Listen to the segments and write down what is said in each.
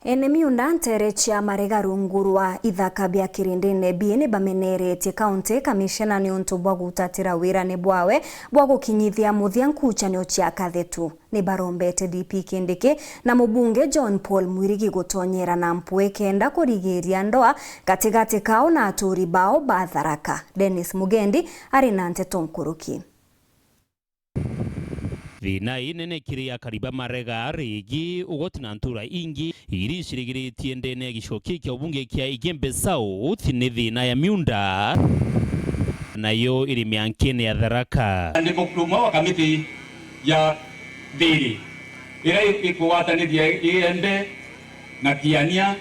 Enemi undantere chia marega rungurwa ithaka bia kirindine biene bamenerete kaunti kamishena ni untu bwa gutatira wira ni bwawe bwa gukinyithia muthianku chanio chia kathetu ni barombete DP Kindiki na mubunge John Paul Mwirigi gutonyera na mpwe kenda kurigiria ndoa katigati kao na aturi bao batharaka. Dennis Mugendi ari na nteto nkuruki. Thina inene kiria kariba marega rigi ugotina ntura ingi iri shirigiritie ndene gishoki kya ubunge kya Igembe South ni thina ya miunda nayo iri miankene ya Tharaka. Ndi mukuma wa kamiti ya thiri ira ikuwatanithia Igembe na Kiania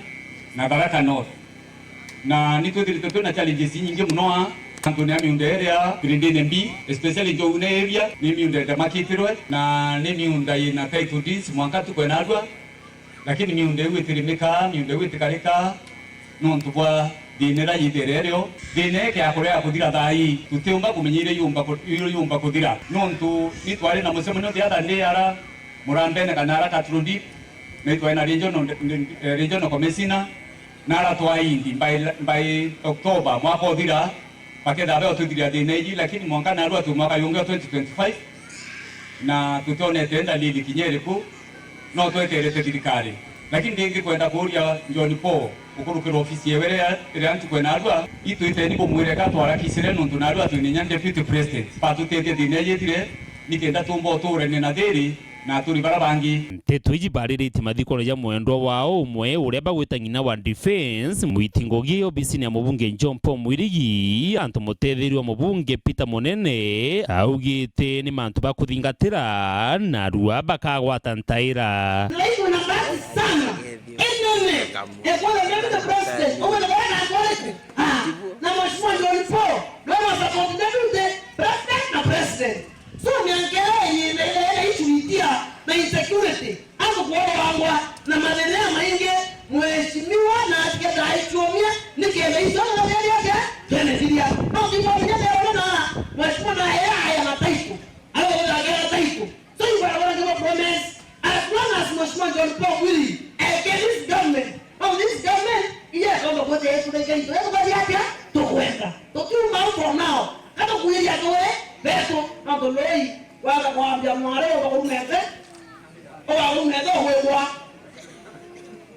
na Tharaka North na nitwithirite na challenges nyingi muno Antoni miunda area kirindine mbi especially Joune area ni miunda ndamakitirwe na ni miunda ina title deeds mwaka tukwenadwa lakini miunda witirimika miunda witikarika nontu bwa dinera yitereryo dine kya korea kuthira thai tutiumba kumenyire yumba kuthira nontu nitwari na musemo no thiatha ndi ara murambene kana ara katrundi nitwari na regional commissioner na ara twaindi by October mwaka uthira pakenda abe otuthiria thina iji lakini mwaka na arua tu mwaka yunga 2025 na tutone tenda lili kinyeriku no tweterete thirikari lakini ndingi kwenda kuria John Paul ukurukira ofisi yewere ira antu kwena arua itwite ni bomwire ka twara kisire nuntu na arua tuninya deputy president patutete thina yetire nikenda tumbo ture ni na thiri na turi barabangi tetu iji baririti mathikoro ya mwendwa wao umwe uria bagwita ngina wa defense mwitingogi obisini ya mubunge John Paul Mwirigi antu mutetheru wa mubunge Peter Monene augite ni mantu bakuthingatira na rua bakagwata ntaira so niangalie na insecurity hapo kuoa na maendeleo maingi mheshimiwa na atikada aichomia nikieleisha na gari yake Kennedy au ndipo ndio na mheshimiwa na haya na taifa au ndio taifa so you are going to promise as long as mheshimiwa John Paul Mwirigi against government this government yes on the board yetu ndio ndio bali yake tukwenda tukiuma from now kama kuilia toe beto na dolei wala kuambia mwale wa umete o umete wewa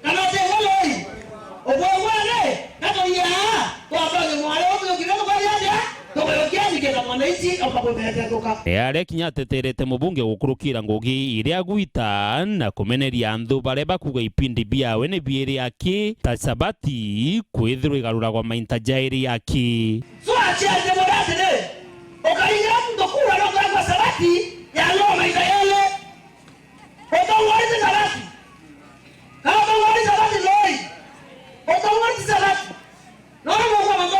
kana tewalei o wewa kama ya kwa bali mwale wa kile kwa yale to kiasi kile mwanaichi au kwa mete toka yale kinyateterete mubunge gukurukira ngugi iria gwita na kumeneria anthu bare bakuga ipindi biawe ni biere yake ta sabati kwithirwa igarura kwa mainta jairi yake so achaje morate ne okainga ndo kula ndo kwa sabati ya leo maisha yale otawali sabati kama wali sabati loi otawali sabati ndio kwa mambo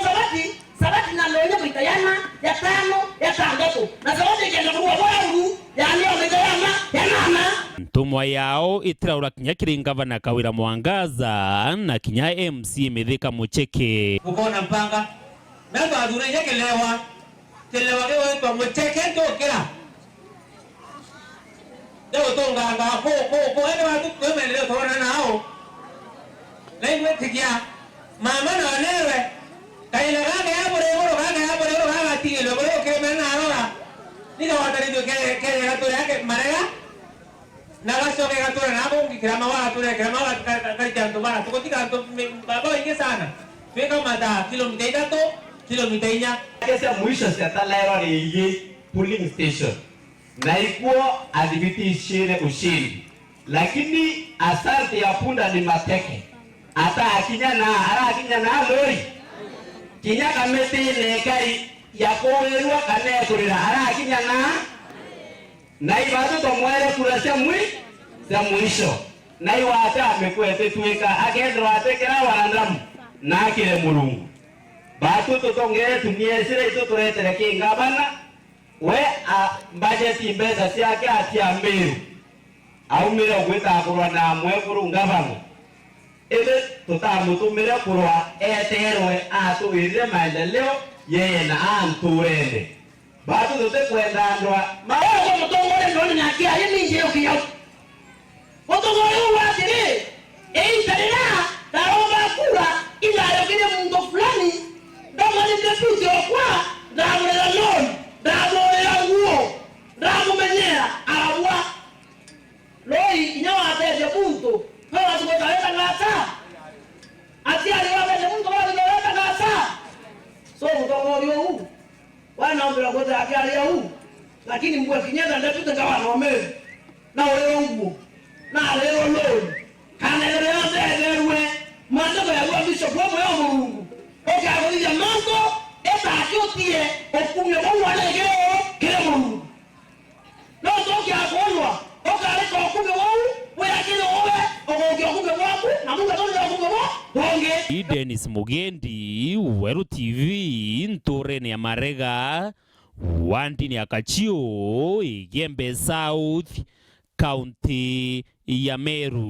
sabati na leo maisha yana ya tano ya tandatu na sabati kenda kwa wangu ya leo maisha yana ya nana ntumwa yao itiraura kinya kiringava na Kawira Mwangaza na kinya MC Mithika Mucheke ukona mpanga memba adure yekelewa telewa kewe kwa Mucheke ndokera leo tonganga ko ene watu kwemeleo tona nao lengwe tikia mama na lewe kaila gane hapo leo hawa tigelo leo kemena arora ndio watarido ke gato yake marega na gaso ke gato na hapo ngikirama wa tu kama wa karitanto bana tukotika ndo baba inge sana fika mata kilomita inya kesa mwisho siatalero ni polling station na ikuo adhibitishire ushindi lakini asante ya punda ni mateke ata akinya na lori kinya kameti ne kai ya kowerwa kane kurira ara akinya na ibadu to mwere kurasha za mwisho na iwata amekwete tuika agendro atekera wandamu na kile mulungu batu tutongere tunyesire ito turetere kingabana we a budget imbeza siake atia mbiru au mira gwita kurwa na mwekuru ngabano ebe tutamutumire kurwa eterwe atuire maendeleo yeye na anturende batu tutakwenda ndwa mawe mtongole ndo nyakia yini nje yokiyo mtongole wa tiri ei lakini mbwa kinyenda ndapita ngawa nomeri na ole ongu na leo leo kana leo ndewe mandako ya kwa bishop wa moyo Mungu okagolia mango esa akiotie okumye wa legeo kile Mungu no toki akonwa okareka okumye wa yakile owe ogoge okumye wangu na Mungu atonya okumye wa wonge Dennis Mugendi, Weru TV, Ntorene ya Marega, Wandini ya Kachio, Gembe South, County ya Meru.